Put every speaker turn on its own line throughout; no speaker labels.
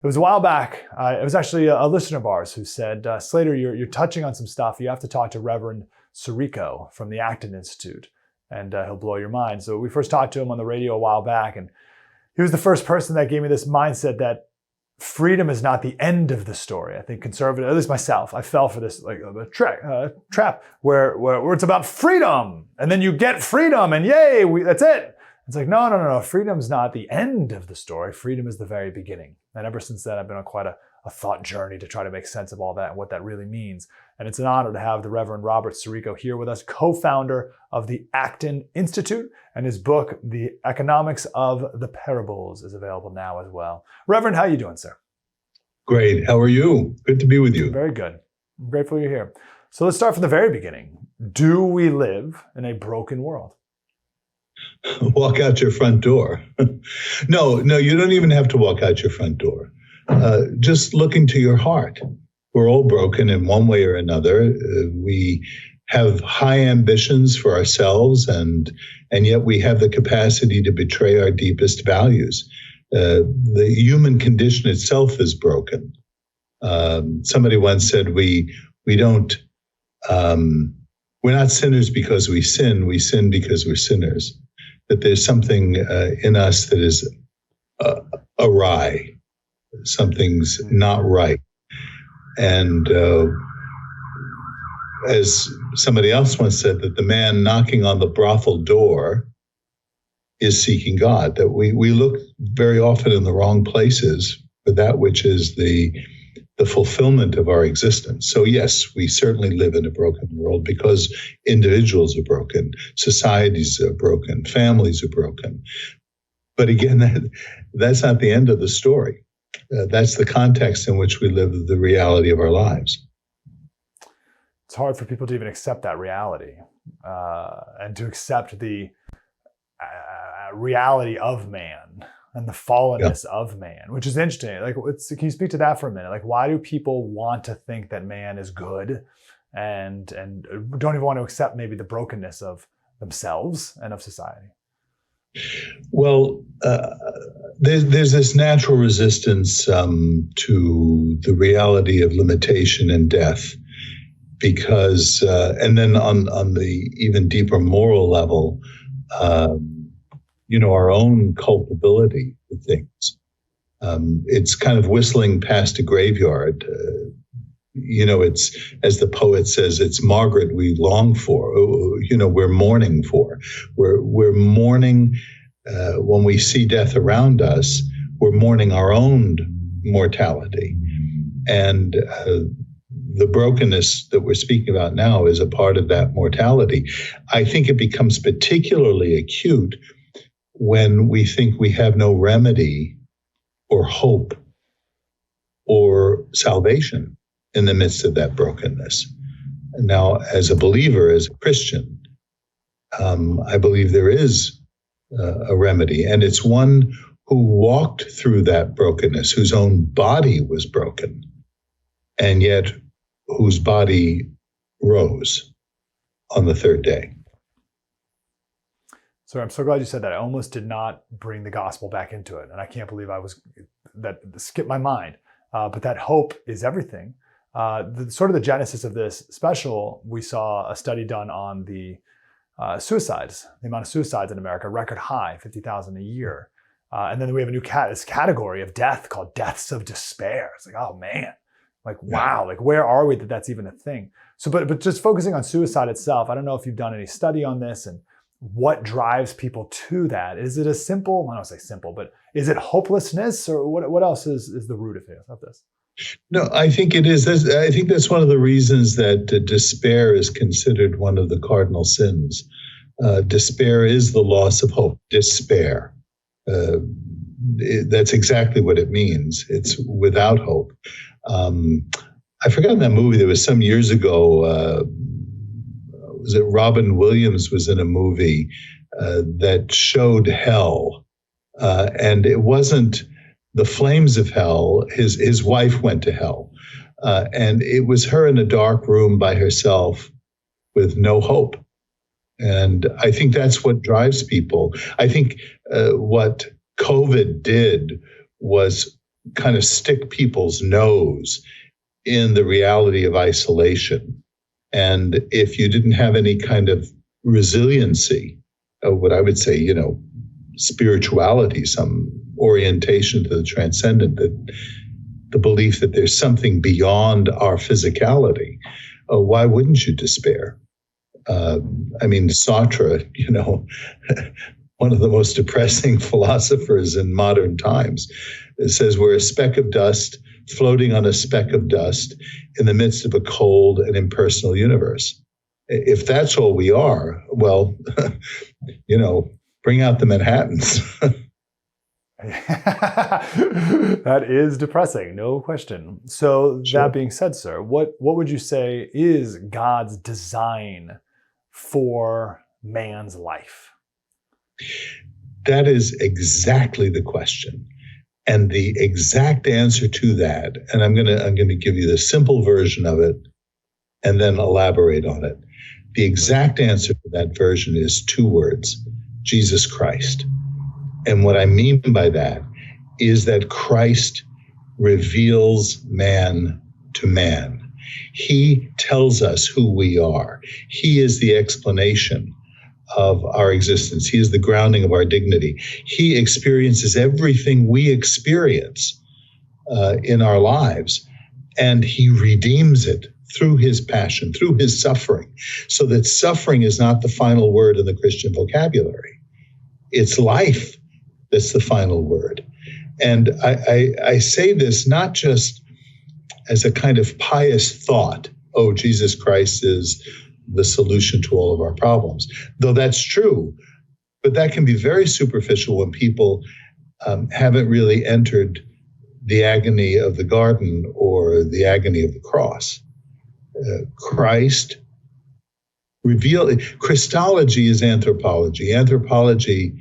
It was a while back. It was actually a listener of ours who said, Slater, you're touching on some stuff. You have to talk to Reverend Sirico from the Acton Institute, and he'll blow your mind. So we first talked to him on the radio a while back, and he was the first person that gave me this mindset that freedom is not the end of the story. I think conservative, at least myself, I fell for this trap where it's about freedom, and then you get freedom, and yay, that's it. It's like, no. Freedom's not the end of the story. Freedom is the very beginning. And ever since then, I've been on quite a thought journey to try to make sense of all that and what that really means. And it's an honor to have the Reverend Robert Sirico here with us, co-founder of the Acton Institute, and his book, The Economics of the Parables, is available now as well. Reverend, how are you doing, sir?
Great. How are you? Good to be with you.
Very good. I'm grateful you're here. So let's start from the very beginning. Do we live in a broken world?
Walk out your front door. No, you don't even have to walk out your front door. Just look into your heart. We're all broken in one way or another. We have high ambitions for ourselves, and yet we have the capacity to betray our deepest values. The human condition itself is broken. Somebody once said we're not sinners because we sin because we're sinners. That there's something in us that is awry. Something's not right. And as somebody else once said, that the man knocking on the brothel door is seeking God, that we look very often in the wrong places for that which is the fulfillment of our existence. So yes, we certainly live in a broken world because individuals are broken, societies are broken, families are broken. But again, that's not the end of the story. That's the context in which we live the reality of our lives.
It's hard for people to even accept that reality and to accept the reality of man and the fallenness of man, which is interesting. Can you speak to that for a minute? Why do people want to think that man is good and don't even want to accept maybe the brokenness of themselves and of society?
Well, there's this natural resistance to the reality of limitation and death, because, and then on the even deeper moral level, our own culpability for things. It's kind of whistling past a graveyard. It's, as the poet says, it's Margaret we long for, we're mourning for. We're mourning when we see death around us, we're mourning our own mortality. And the brokenness that we're speaking about now is a part of that mortality. I think it becomes particularly acute when we think we have no remedy or hope or salvation in the midst of that brokenness. Now, as a believer, as a Christian, I believe there is a remedy, and it's one who walked through that brokenness, whose own body was broken, and yet whose body rose on the third day.
So I'm so glad you said that. I almost did not bring the gospel back into it, and I can't believe that skipped my mind. But that hope is everything. The genesis of this special, we saw a study done on the suicides, the amount of suicides in America, record high, 50,000 a year. And then we have a new category of death called deaths of despair. It's like, oh man, wow, where are we that that's even a thing? So, but just focusing on suicide itself, I don't know if you've done any study on this and what drives people to that. Is it a simple, I don't say simple, but is it hopelessness, or what else is the root of this?
No, I think it is. I think that's one of the reasons that despair is considered one of the cardinal sins. Despair is the loss of hope. Despair. That's exactly what it means. It's without hope. I forgot that movie. There was some years ago. Was it Robin Williams was in a movie that showed hell, and it wasn't the flames of hell. His wife went to hell, and it was her in a dark room by herself with no hope. And I think that's what drives people. I think what COVID did was kind of stick people's nose in the reality of isolation. And if you didn't have any kind of resiliency, what I would say, spirituality, some orientation to the transcendent, that the belief that there's something beyond our physicality, why wouldn't you despair? Sartre, one of the most depressing philosophers in modern times, says we're a speck of dust floating on a speck of dust in the midst of a cold and impersonal universe. If that's all we are, well, bring out the Manhattans.
That is depressing, no question. So
Sure.
That being said, sir, what would you say is God's design for man's life?
That is exactly the question. And the exact answer to that, and I'm gonna give you the simple version of it and then elaborate on it. The exact answer to that version is 2 words: Jesus Christ. And what I mean by that is that Christ reveals man to man. He tells us who we are. He is the explanation of our existence. He is the grounding of our dignity. He experiences everything we experience in our lives, and he redeems it through his passion, through his suffering, so that suffering is not the final word in the Christian vocabulary. It's life that's the final word. And I say this not just as a kind of pious thought, oh, Jesus Christ is the solution to all of our problems, though that's true, but that can be very superficial when people haven't really entered the agony of the garden or the agony of the cross. Christ revealed. Christology is anthropology. Anthropology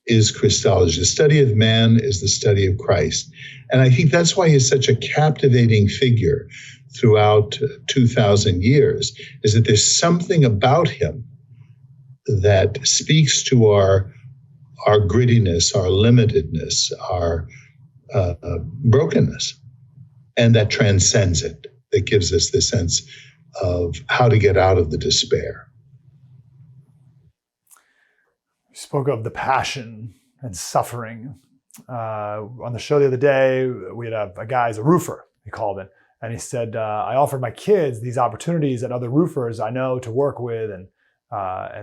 is Christology. The study of man is the study of Christ. And I think that's why he's such a captivating figure throughout 2,000 years, is that there's something about him that speaks to our grittiness, our limitedness, our brokenness, and that transcends it, that gives us the sense of how to get out of the despair.
You spoke of the passion and suffering. On the show the other day, we had a guy, he's a roofer, he called in, and he said, I offered my kids these opportunities at other roofers I know to work with, and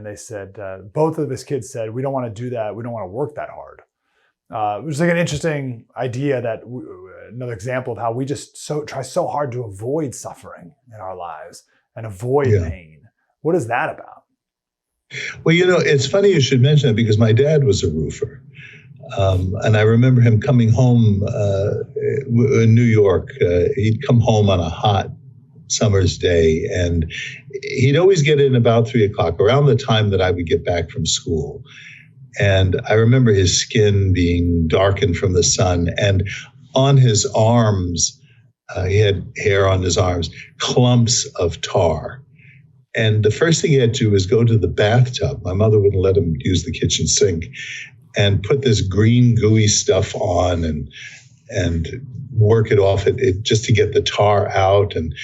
they said, both of his kids said, we don't want to do that, we don't want to work that hard. Which is like an interesting idea, that another example of how we just try so hard to avoid suffering in our lives and avoid pain. What is that about?
Well, it's funny you should mention that, because my dad was a roofer. And I remember him coming home in New York. He'd come home on a hot summer's day, and he'd always get in about 3:00, around the time that I would get back from school. And I remember his skin being darkened from the sun, and on his arms, he had hair on his arms, clumps of tar. And the first thing he had to do was go to the bathtub. My mother wouldn't let him use the kitchen sink, and put this green gooey stuff on and work it off it just to get the tar out. And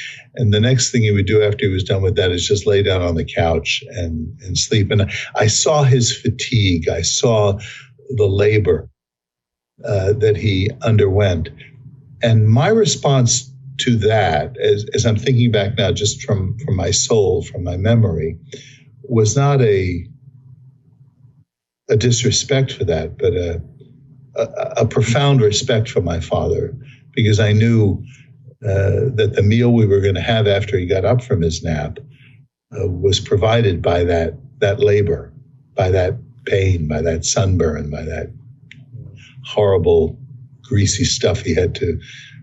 the next thing he would do after he was done with that is just lay down on the couch and sleep. And I saw his fatigue. I saw the labor that he underwent. And my response to that, as I'm thinking back now, just from my soul, from my memory, was not a disrespect for that, but a profound respect for my father, because I knew that the meal we were going to have after he got up from his nap was provided by that labor, by that pain, by that sunburn, by that horrible greasy stuff he had to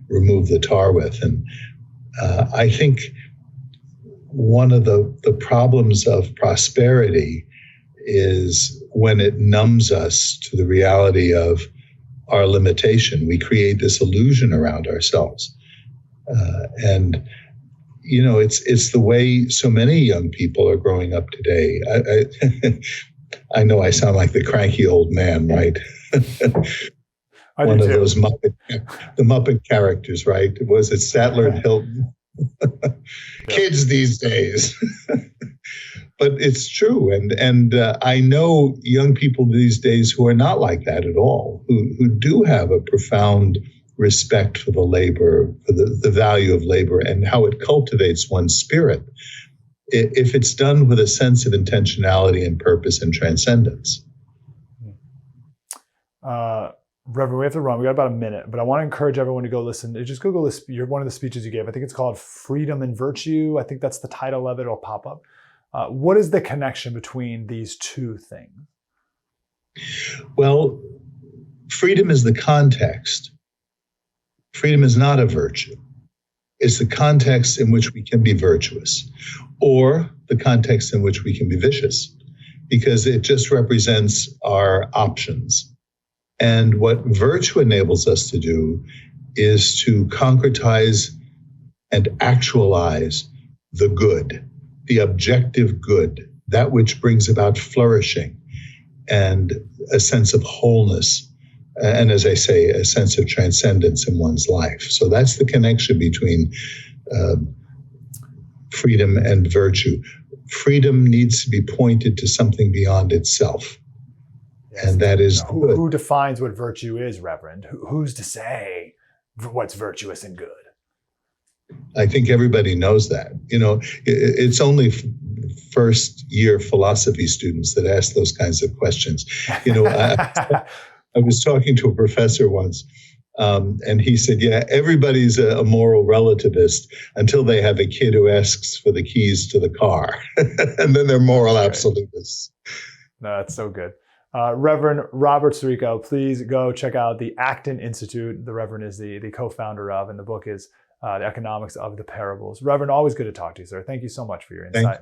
remove the tar with. And I think one of the problems of prosperity is when it numbs us to the reality of our limitation. We create this illusion around ourselves. And it's the way so many young people are growing up today. I know I sound like the cranky old man, right?
I
one
do
of
too.
those the Muppet characters, right? Was it Statler and Hilton? Kids these days. But it's true, and I know young people these days who are not like that at all, who do have a profound respect for the labor, for the value of labor, and how it cultivates one's spirit if it's done with a sense of intentionality and purpose and transcendence.
Reverend, we have to run. We got about a minute, but I want to encourage everyone to go listen. Just Google this. One of the speeches you gave. I think it's called "Freedom and Virtue." I think that's the title of it. It'll pop up. What is the connection between these two things?
Well, freedom is the context. Freedom is not a virtue. It's the context in which we can be virtuous, or the context in which we can be vicious, because it just represents our options. And what virtue enables us to do is to concretize and actualize the good, the objective good, that which brings about flourishing and a sense of wholeness. And as I say, a sense of transcendence in one's life. So that's the connection between freedom and virtue. Freedom needs to be pointed to something beyond itself. Yes. And that is
who defines what virtue is, Reverend? Who's to say what's virtuous and good?
I think everybody knows that. It's only first year philosophy students that ask those kinds of questions. I was talking to a professor once, and he said, yeah, everybody's a moral relativist until they have a kid who asks for the keys to the car. And then they're moral absolutists.
No, that's so good. Reverend Robert Sirico, please go check out the Acton Institute. The Reverend is the co-founder of, and the book is The Economics of the Parables. Reverend, always good to talk to you, sir. Thank you so much for your insight.